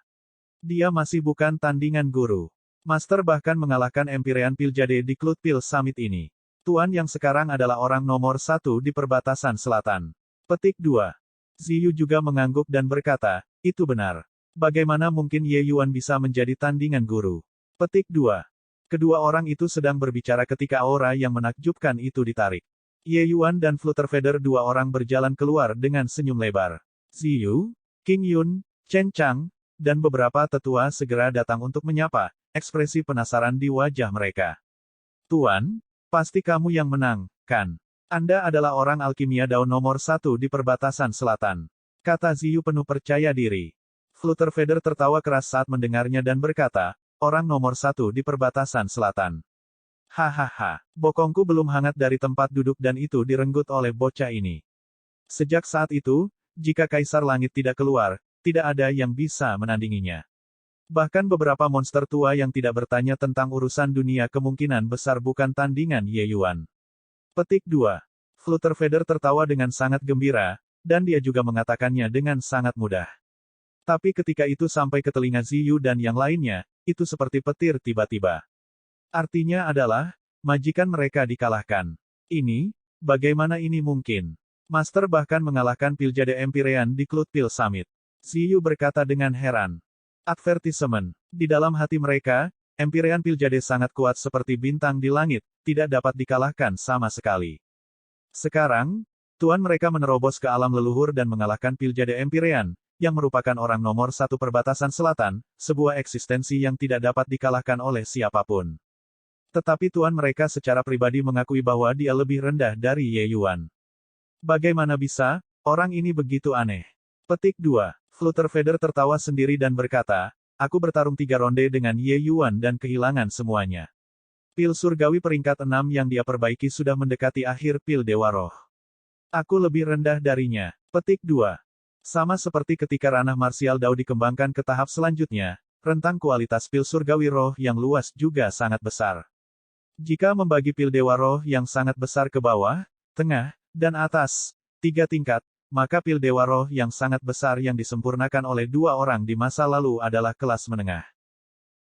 Dia masih bukan tandingan guru. Master bahkan mengalahkan Empyrean Piljade di Cloud Pil Summit ini. Tuan yang sekarang adalah orang nomor satu di perbatasan selatan. Petik 2. Ziyu juga mengangguk dan berkata, itu benar. Bagaimana mungkin Ye Yuan bisa menjadi tandingan guru? Petik 2. Kedua orang itu sedang berbicara ketika aura yang menakjubkan itu ditarik. Ye Yuan dan Flutterfeather dua orang berjalan keluar dengan senyum lebar. Ziyu, King Yun, Chen Chang, dan beberapa tetua segera datang untuk menyapa, ekspresi penasaran di wajah mereka. Tuan, pasti kamu yang menang, kan? Anda adalah orang alkimia daun nomor satu di perbatasan selatan. Kata Ziyu penuh percaya diri. Flutterfeather tertawa keras saat mendengarnya dan berkata, orang nomor satu di perbatasan selatan. Hahaha, bokongku belum hangat dari tempat duduk dan itu direnggut oleh bocah ini. Sejak saat itu, jika Kaisar Langit tidak keluar, tidak ada yang bisa menandinginya. Bahkan beberapa monster tua yang tidak bertanya tentang urusan dunia kemungkinan besar bukan tandingan Ye Yuan. Petik 2. Flutterfeather tertawa dengan sangat gembira, dan dia juga mengatakannya dengan sangat mudah. Tapi ketika itu sampai ke telinga Ziyu dan yang lainnya, itu seperti petir tiba-tiba. Artinya adalah, majikan mereka dikalahkan. Ini, bagaimana ini mungkin? Master bahkan mengalahkan Piljade Empyrean di Cloud Pil Summit. Ziyu berkata dengan heran. Advertisement. Di dalam hati mereka, Empyrean Piljade sangat kuat seperti bintang di langit, tidak dapat dikalahkan sama sekali. Sekarang, tuan mereka menerobos ke alam leluhur dan mengalahkan Piljade Empyrean, yang merupakan orang nomor satu perbatasan selatan, sebuah eksistensi yang tidak dapat dikalahkan oleh siapapun. Tetapi tuan mereka secara pribadi mengakui bahwa dia lebih rendah dari Ye Yuan. Bagaimana bisa? Orang ini begitu aneh. Petik 2. Flutterfeather tertawa sendiri dan berkata, aku bertarung 3 ronde dengan Ye Yuan dan kehilangan semuanya. Pil surgawi peringkat 6 yang dia perbaiki sudah mendekati akhir pil Dewa Roh. Aku lebih rendah darinya. Petik 2. Sama seperti ketika ranah marsial Dao dikembangkan ke tahap selanjutnya, rentang kualitas pil surgawi roh yang luas juga sangat besar. Jika membagi pil Dewa Roh yang sangat besar ke bawah, tengah, dan atas, 3 tingkat, maka pil Dewa Roh yang sangat besar yang disempurnakan oleh 2 orang di masa lalu adalah kelas menengah.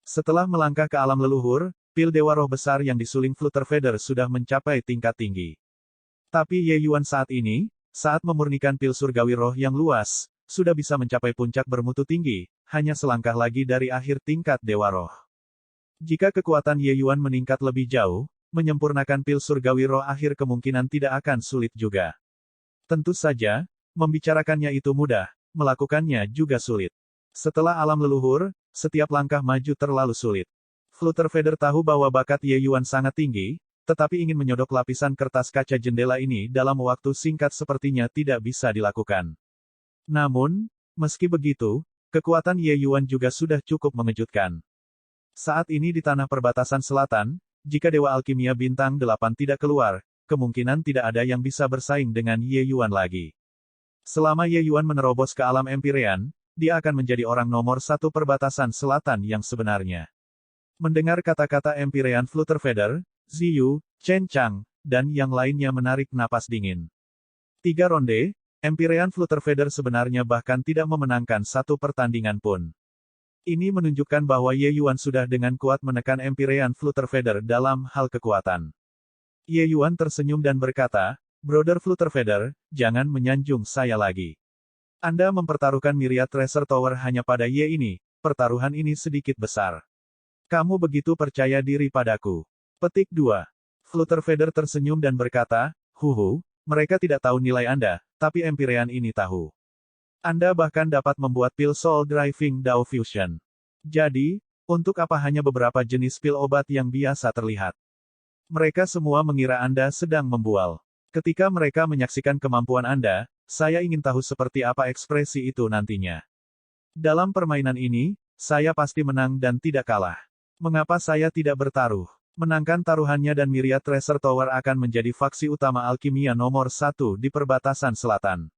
Setelah melangkah ke alam leluhur, pil Dewa Roh besar yang disuling Flutterfeather sudah mencapai tingkat tinggi. Tapi Ye Yuan saat ini, saat memurnikan pil surgawi roh yang luas, sudah bisa mencapai puncak bermutu tinggi, hanya selangkah lagi dari akhir tingkat Dewa Roh. Jika kekuatan Ye Yuan meningkat lebih jauh, menyempurnakan pil surgawi roh akhir kemungkinan tidak akan sulit juga. Tentu saja, membicarakannya itu mudah, melakukannya juga sulit. Setelah alam leluhur, setiap langkah maju terlalu sulit. Flutterfeather tahu bahwa bakat Ye Yuan sangat tinggi, tetapi ingin menyodok lapisan kertas kaca jendela ini dalam waktu singkat sepertinya tidak bisa dilakukan. Namun, meski begitu, kekuatan Ye Yuan juga sudah cukup mengejutkan. Saat ini di tanah perbatasan selatan, jika Dewa Alkimia Bintang 8 tidak keluar, kemungkinan tidak ada yang bisa bersaing dengan Ye Yuan lagi. Selama Ye Yuan menerobos ke alam Empyrean, dia akan menjadi orang nomor 1 perbatasan selatan yang sebenarnya. Mendengar kata-kata Empyrean Flutterfeather, Ziyu, Chen Chang, dan yang lainnya menarik napas dingin. 3 ronde, Empyrean Flutterfeather sebenarnya bahkan tidak memenangkan satu pertandingan pun. Ini menunjukkan bahwa Ye Yuan sudah dengan kuat menekan Empyrean Flutterfeather dalam hal kekuatan. Ye Yuan tersenyum dan berkata, "Brother Flutterfeather, jangan menyanjung saya lagi. Anda mempertaruhkan Myriad Treasure Tower hanya pada Ye ini, pertaruhan ini sedikit besar. Kamu begitu percaya diri padaku." Petik 2. Flutterfeather tersenyum dan berkata, "Huhu, mereka tidak tahu nilai Anda, tapi Empyrean ini tahu. Anda bahkan dapat membuat pil Soul Driving Dao Fusion. Jadi, untuk apa hanya beberapa jenis pil obat yang biasa terlihat? Mereka semua mengira Anda sedang membual. Ketika mereka menyaksikan kemampuan Anda, saya ingin tahu seperti apa ekspresi itu nantinya. Dalam permainan ini, saya pasti menang dan tidak kalah. Mengapa saya tidak bertaruh? Menangkan taruhannya dan Myriad Treasure Tower akan menjadi faksi utama alkimia nomor 1 di perbatasan selatan.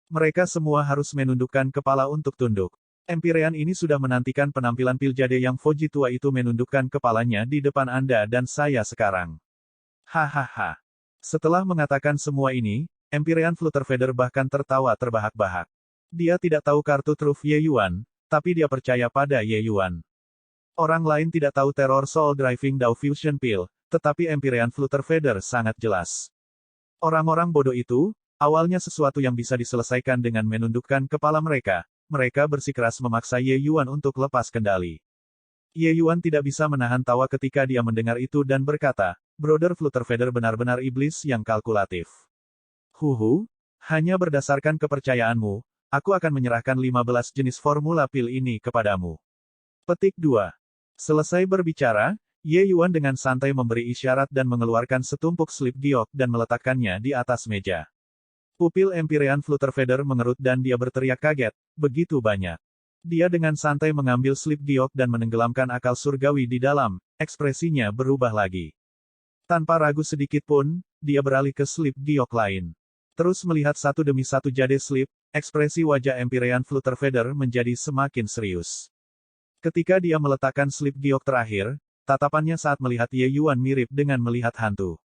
Mereka semua harus menundukkan kepala untuk tunduk. Empyrean ini sudah menantikan penampilan Piljade yang Foji tua itu menundukkan kepalanya di depan Anda dan saya sekarang. Hahaha. Setelah mengatakan semua ini, Empyrean Flutterfeather bahkan tertawa terbahak-bahak. Dia tidak tahu kartu truf Ye Yuan, tapi dia percaya pada Ye Yuan. Orang lain tidak tahu teror Soul Driving Dao Fusion Pill, tetapi Empyrean Flutterfeather sangat jelas. Orang-orang bodoh itu, awalnya sesuatu yang bisa diselesaikan dengan menundukkan kepala mereka, mereka bersikeras memaksa Ye Yuan untuk lepas kendali. Ye Yuan tidak bisa menahan tawa ketika dia mendengar itu dan berkata, "Brother Flutterfeather benar-benar iblis yang kalkulatif. Huhu, hanya berdasarkan kepercayaanmu, aku akan menyerahkan 15 jenis formula pil ini kepadamu." Petik 2. Selesai berbicara, Ye Yuan dengan santai memberi isyarat dan mengeluarkan setumpuk slip giok dan meletakkannya di atas meja. Pupil Empyrean Flutterfeather mengerut dan dia berteriak kaget, begitu banyak. Dia dengan santai mengambil slip giok dan menenggelamkan akal surgawi di dalam, ekspresinya berubah lagi. Tanpa ragu sedikit pun, dia beralih ke slip giok lain. Terus melihat satu demi satu jade slip, ekspresi wajah Empyrean Flutterfeather menjadi semakin serius. Ketika dia meletakkan slip giok terakhir, tatapannya saat melihat Ye Yuan mirip dengan melihat hantu.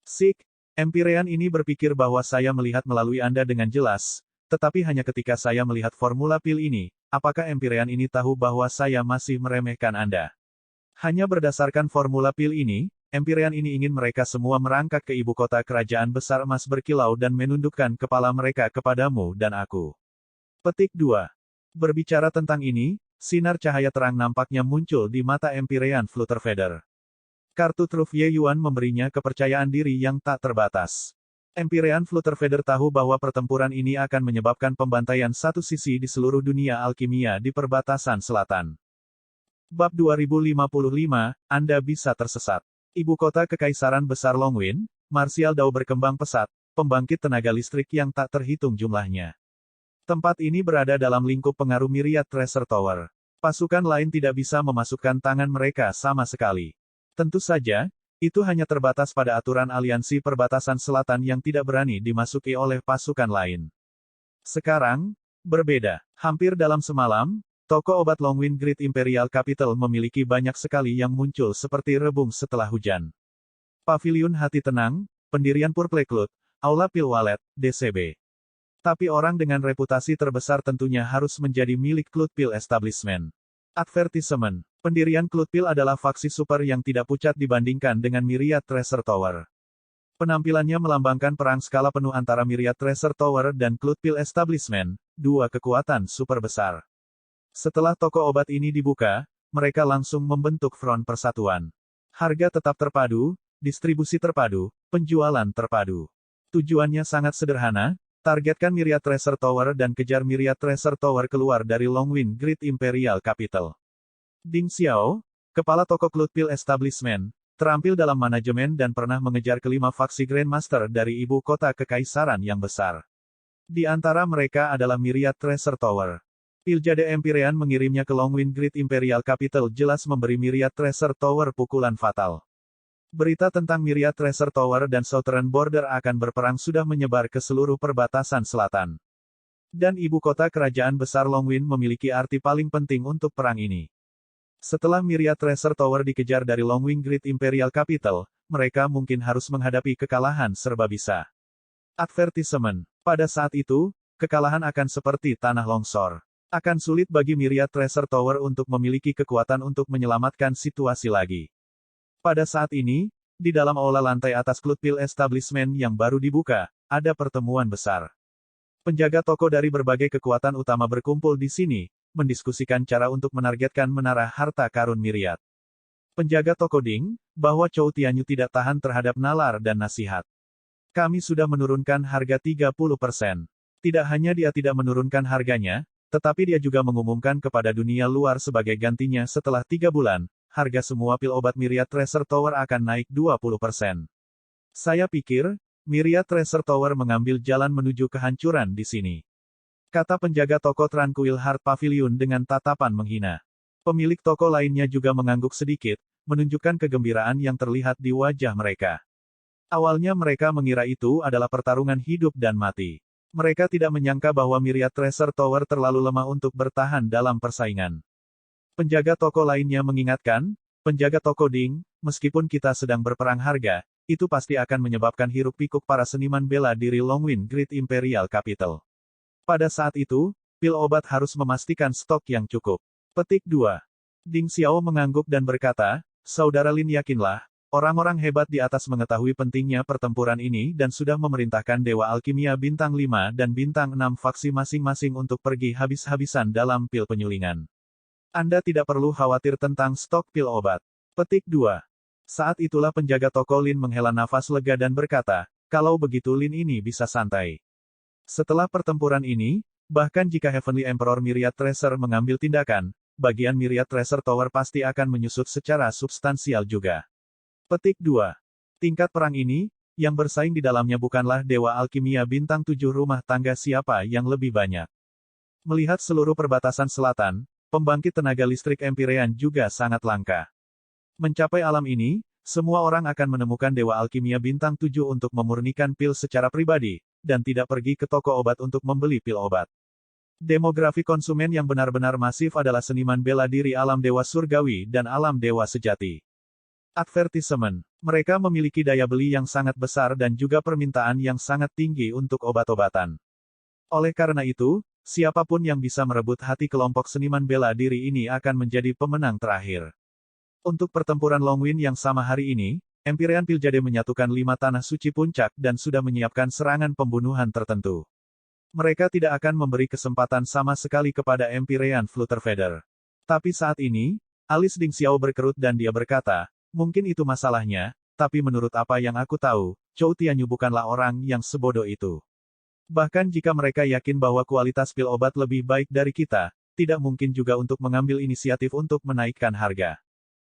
"Sik, Empyrean ini berpikir bahwa saya melihat melalui Anda dengan jelas, tetapi hanya ketika saya melihat formula pil ini, apakah Empyrean ini tahu bahwa saya masih meremehkan Anda? Hanya berdasarkan formula pil ini, Empyrean ini ingin mereka semua merangkak ke ibu kota kerajaan besar emas berkilau dan menundukkan kepala mereka kepadamu dan aku." Petik 2. Berbicara tentang ini, sinar cahaya terang nampaknya muncul di mata Empyrean Flutterfeather. Kartu truf Ye Yuan memberinya kepercayaan diri yang tak terbatas. Empyrean Flutterfeather tahu bahwa pertempuran ini akan menyebabkan pembantaian satu sisi di seluruh dunia alkimia di perbatasan selatan. Bab 2055, Anda bisa tersesat. Ibu kota Kekaisaran Besar Longwin, Martial Dao berkembang pesat, pembangkit tenaga listrik yang tak terhitung jumlahnya. Tempat ini berada dalam lingkup pengaruh Myriad Treasure Tower. Pasukan lain tidak bisa memasukkan tangan mereka sama sekali. Tentu saja, itu hanya terbatas pada aturan aliansi perbatasan selatan yang tidak berani dimasuki oleh pasukan lain. Sekarang, berbeda. Hampir dalam semalam, toko obat Longwin Great Imperial Capital memiliki banyak sekali yang muncul seperti rebung setelah hujan. Paviliun Hati Tenang, pendirian Purple Cloud, Aula Pil Wallet, DCB. Tapi orang dengan reputasi terbesar tentunya harus menjadi milik Cloud Pill Establishment. Advertisement. Pendirian Cloud Pill adalah faksi super yang tidak pucat dibandingkan dengan Myriad Treasure Tower. Penampilannya melambangkan perang skala penuh antara Myriad Treasure Tower dan Cloud Pill Establishment, dua kekuatan super besar. Setelah toko obat ini dibuka, mereka langsung membentuk front persatuan. Harga tetap terpadu, distribusi terpadu, penjualan terpadu. Tujuannya sangat sederhana, targetkan Myriad Treasure Tower dan kejar Myriad Treasure Tower keluar dari Longwin Great Imperial Capital. Ding Xiao, kepala toko Cloud Pil Establishment, terampil dalam manajemen dan pernah mengejar kelima faksi Grandmaster dari ibu kota kekaisaran yang besar. Di antara mereka adalah Myriad Treasure Tower. Piljade Empyrean mengirimnya ke Longwind Great Imperial Capital jelas memberi Myriad Treasure Tower pukulan fatal. Berita tentang Myriad Treasure Tower dan Southern Border akan berperang sudah menyebar ke seluruh perbatasan selatan. Dan ibu kota kerajaan besar Longwind memiliki arti paling penting untuk perang ini. Setelah Myriad Treasure Tower dikejar dari Longwind Great Imperial Capital, mereka mungkin harus menghadapi kekalahan serba bisa. Advertisement. Pada saat itu, kekalahan akan seperti tanah longsor. Akan sulit bagi Myriad Treasure Tower untuk memiliki kekuatan untuk menyelamatkan situasi lagi. Pada saat ini, di dalam aula lantai atas Cloud Pil Establishment yang baru dibuka, ada pertemuan besar. Penjaga toko dari berbagai kekuatan utama berkumpul di sini, mendiskusikan cara untuk menargetkan menara harta karun Myriad. Penjaga toko Ding, bahwa Chou Tianyu tidak tahan terhadap nalar dan nasihat. Kami sudah menurunkan harga 30%. Tidak hanya dia tidak menurunkan harganya, tetapi dia juga mengumumkan kepada dunia luar sebagai gantinya setelah 3 bulan, harga semua pil obat Myriad Treasure Tower akan naik 20%. Saya pikir, Myriad Treasure Tower mengambil jalan menuju kehancuran di sini. Kata penjaga toko Tranquil Heart Pavilion dengan tatapan menghina. Pemilik toko lainnya juga mengangguk sedikit, menunjukkan kegembiraan yang terlihat di wajah mereka. Awalnya mereka mengira itu adalah pertarungan hidup dan mati. Mereka tidak menyangka bahwa Myriad Treasure Tower terlalu lemah untuk bertahan dalam persaingan. Penjaga toko lainnya mengingatkan, penjaga toko Ding, meskipun kita sedang berperang harga, itu pasti akan menyebabkan hiruk-pikuk para seniman bela diri Longwind Great Imperial Capital. Pada saat itu, pil obat harus memastikan stok yang cukup. Petik 2. Ding Xiao mengangguk dan berkata, Saudara Lin yakinlah, orang-orang hebat di atas mengetahui pentingnya pertempuran ini dan sudah memerintahkan Dewa Alkimia Bintang 5 dan Bintang 6 faksi masing-masing untuk pergi habis-habisan dalam pil penyulingan. Anda tidak perlu khawatir tentang stok pil obat. Petik 2. Saat itulah penjaga toko Lin menghela nafas lega dan berkata, kalau begitu Lin ini bisa santai. Setelah pertempuran ini, bahkan jika Heavenly Emperor Myriad Treasure mengambil tindakan, bagian Myriad Treasure Tower pasti akan menyusut secara substansial juga. Petik 2. Tingkat perang ini, yang bersaing di dalamnya bukanlah Dewa Alkimia Bintang 7 rumah tangga siapa yang lebih banyak. Melihat seluruh perbatasan selatan, pembangkit tenaga listrik Empyrean juga sangat langka. Mencapai alam ini, semua orang akan menemukan Dewa Alkimia Bintang 7 untuk memurnikan pil secara pribadi, dan tidak pergi ke toko obat untuk membeli pil obat. Demografi konsumen yang benar-benar masif adalah seniman bela diri alam dewa surgawi dan alam dewa sejati. Advertisement. Mereka memiliki daya beli yang sangat besar dan juga permintaan yang sangat tinggi untuk obat-obatan. Oleh karena itu, siapapun yang bisa merebut hati kelompok seniman bela diri ini akan menjadi pemenang terakhir. Untuk pertempuran Longwind yang sama hari ini, Empyrean Piljade menyatukan 5 tanah suci puncak dan sudah menyiapkan serangan pembunuhan tertentu. Mereka tidak akan memberi kesempatan sama sekali kepada Empyrean Flutterfeather. Tapi saat ini, alis Ding Xiao berkerut dan dia berkata, mungkin itu masalahnya, tapi menurut apa yang aku tahu, Chou Tianyu bukanlah orang yang sebodoh itu. Bahkan jika mereka yakin bahwa kualitas pil obat lebih baik dari kita, tidak mungkin juga untuk mengambil inisiatif untuk menaikkan harga.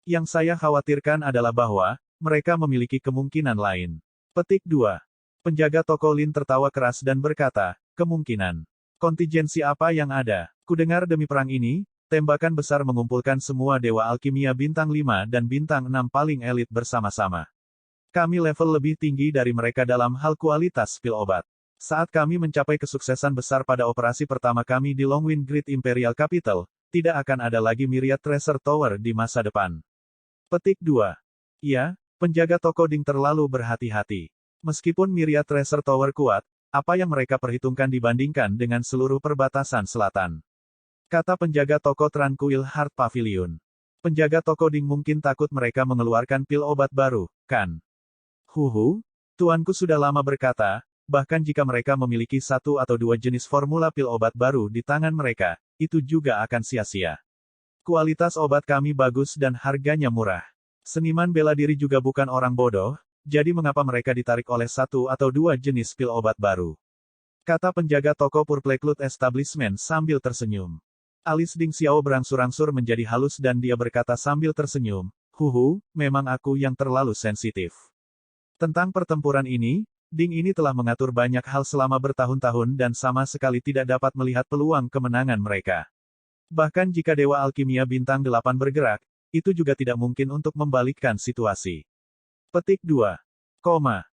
Yang saya khawatirkan adalah bahwa, mereka memiliki kemungkinan lain. Petik 2. Penjaga toko Lin tertawa keras dan berkata, kemungkinan. Kontingensi apa yang ada? Kudengar demi perang ini, tembakan besar mengumpulkan semua Dewa Alkimia Bintang 5 dan Bintang 6 paling elit bersama-sama. Kami level lebih tinggi dari mereka dalam hal kualitas pil obat. Saat kami mencapai kesuksesan besar pada operasi pertama kami di Longwind Great Imperial Capital, tidak akan ada lagi Myriad Treasure Tower di masa depan. Petik 2. Iya, penjaga toko Ding terlalu berhati-hati. Meskipun Myriad Treasure Tower kuat, apa yang mereka perhitungkan dibandingkan dengan seluruh perbatasan selatan? Kata penjaga toko Tranquil Heart Pavilion. Penjaga toko Ding mungkin takut mereka mengeluarkan pil obat baru, kan? Huhu, tuanku sudah lama berkata, bahkan jika mereka memiliki 1 atau 2 jenis formula pil obat baru di tangan mereka, itu juga akan sia-sia. Kualitas obat kami bagus dan harganya murah. Seniman bela diri juga bukan orang bodoh, jadi mengapa mereka ditarik oleh 1 atau 2 jenis pil obat baru? Kata penjaga toko Purple Cloud Establishment sambil tersenyum. Alis Ding Xiao berangsur-angsur menjadi halus dan dia berkata sambil tersenyum, "Huhu, memang aku yang terlalu sensitif. Tentang pertempuran ini, Ding ini telah mengatur banyak hal selama bertahun-tahun dan sama sekali tidak dapat melihat peluang kemenangan mereka. Bahkan jika Dewa Alkimia Bintang 8 bergerak, itu juga tidak mungkin untuk membalikkan situasi." Petik 2.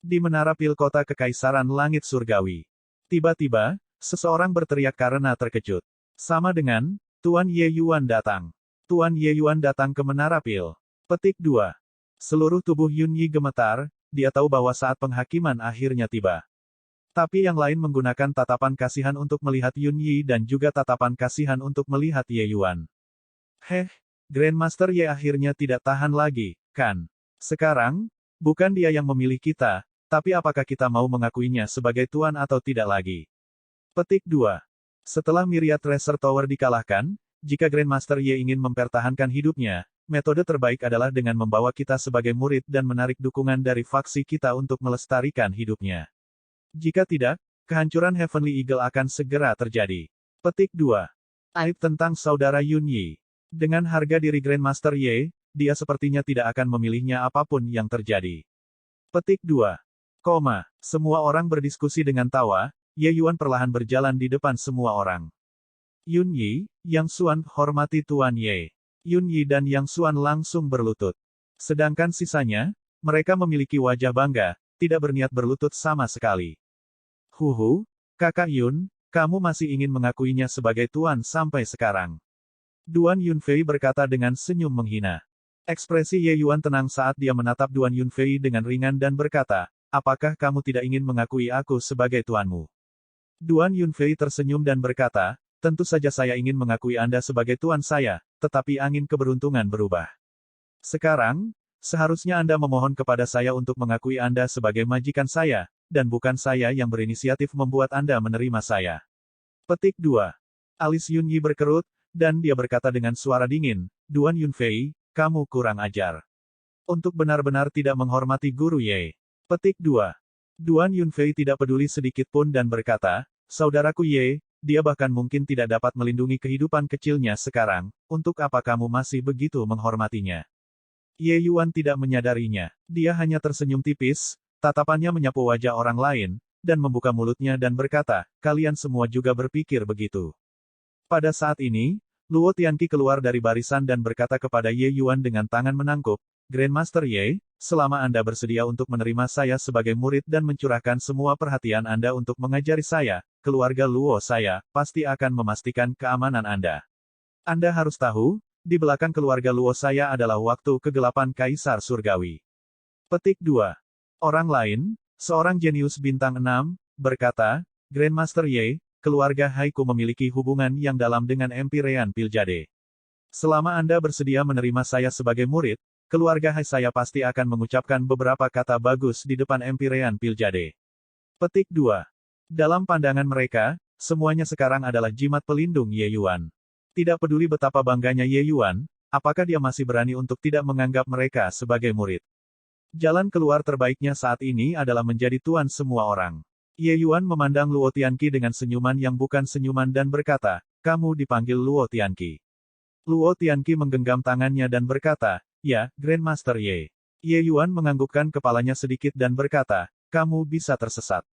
Di Menara Pil Kota Kekaisaran Langit Surgawi. Tiba-tiba, seseorang berteriak karena terkejut. Sama dengan, Tuan Ye Yuan datang. Tuan Ye Yuan datang ke Menara Pil. Petik 2. Seluruh tubuh Yun Yi gemetar, dia tahu bahwa saat penghakiman akhirnya tiba. Tapi yang lain menggunakan tatapan kasihan untuk melihat Yun Yi dan juga tatapan kasihan untuk melihat Ye Yuan. Grandmaster Ye akhirnya tidak tahan lagi, kan? Sekarang, bukan dia yang memilih kita, tapi apakah kita mau mengakuinya sebagai tuan atau tidak lagi? Petik 2. Setelah Myriad Treasure Tower dikalahkan, jika Grandmaster Ye ingin mempertahankan hidupnya, metode terbaik adalah dengan membawa kita sebagai murid dan menarik dukungan dari faksi kita untuk melestarikan hidupnya. Jika tidak, kehancuran Heavenly Eagle akan segera terjadi. Petik 2. Aib tentang saudara Yun Yi. Dengan harga diri Grandmaster Ye, dia sepertinya tidak akan memilihnya apapun yang terjadi. Petik 2. Semua orang berdiskusi dengan tawa, Ye Yuan perlahan berjalan di depan semua orang. Yun Yi, Yang Xuan, hormati Tuan Ye. Yun Yi dan Yang Xuan langsung berlutut. Sedangkan sisanya, mereka memiliki wajah bangga, tidak berniat berlutut sama sekali. Huhu, Kakak Yun, kamu masih ingin mengakuinya sebagai tuan sampai sekarang. Duan Yunfei berkata dengan senyum menghina. Ekspresi Ye Yuan tenang saat dia menatap Duan Yunfei dengan ringan dan berkata, apakah kamu tidak ingin mengakui aku sebagai tuanmu? Duan Yunfei tersenyum dan berkata, tentu saja saya ingin mengakui Anda sebagai tuan saya, tetapi angin keberuntungan berubah. Sekarang, seharusnya Anda memohon kepada saya untuk mengakui Anda sebagai majikan saya, dan bukan saya yang berinisiatif membuat Anda menerima saya. Petik 2. Alis Yun Yi berkerut, dan dia berkata dengan suara dingin, Duan Yunfei, kamu kurang ajar. Untuk benar-benar tidak menghormati Guru Ye. Petik 2. Duan Yunfei tidak peduli sedikit pun dan berkata, saudaraku Ye, dia bahkan mungkin tidak dapat melindungi kehidupan kecilnya sekarang, untuk apa kamu masih begitu menghormatinya? Ye Yuan tidak menyadarinya. Dia hanya tersenyum tipis, tatapannya menyapu wajah orang lain, dan membuka mulutnya dan berkata, kalian semua juga berpikir begitu. Pada saat ini, Luo Tianqi keluar dari barisan dan berkata kepada Ye Yuan dengan tangan menangkup, Grandmaster Ye, selama Anda bersedia untuk menerima saya sebagai murid dan mencurahkan semua perhatian Anda untuk mengajari saya, keluarga Luo saya, pasti akan memastikan keamanan Anda. Anda harus tahu, di belakang keluarga Luo saya adalah waktu kegelapan Kaisar Surgawi. Petik 2. Orang lain, seorang jenius bintang 6, berkata, Grandmaster Ye, keluarga Haiku memiliki hubungan yang dalam dengan Empyrean Piljade. Selama Anda bersedia menerima saya sebagai murid, keluarga Hai saya pasti akan mengucapkan beberapa kata bagus di depan Empyrean Piljade. Petik 2. Dalam pandangan mereka, semuanya sekarang adalah jimat pelindung Ye Yuan. Tidak peduli betapa bangganya Ye Yuan, apakah dia masih berani untuk tidak menganggap mereka sebagai murid. Jalan keluar terbaiknya saat ini adalah menjadi tuan semua orang. Ye Yuan memandang Luo Tianqi dengan senyuman yang bukan senyuman dan berkata, kamu dipanggil Luo Tianqi. Luo Tianqi menggenggam tangannya dan berkata, ya, Grandmaster Ye. Ye Yuan menganggukkan kepalanya sedikit dan berkata, kamu bisa tersesat.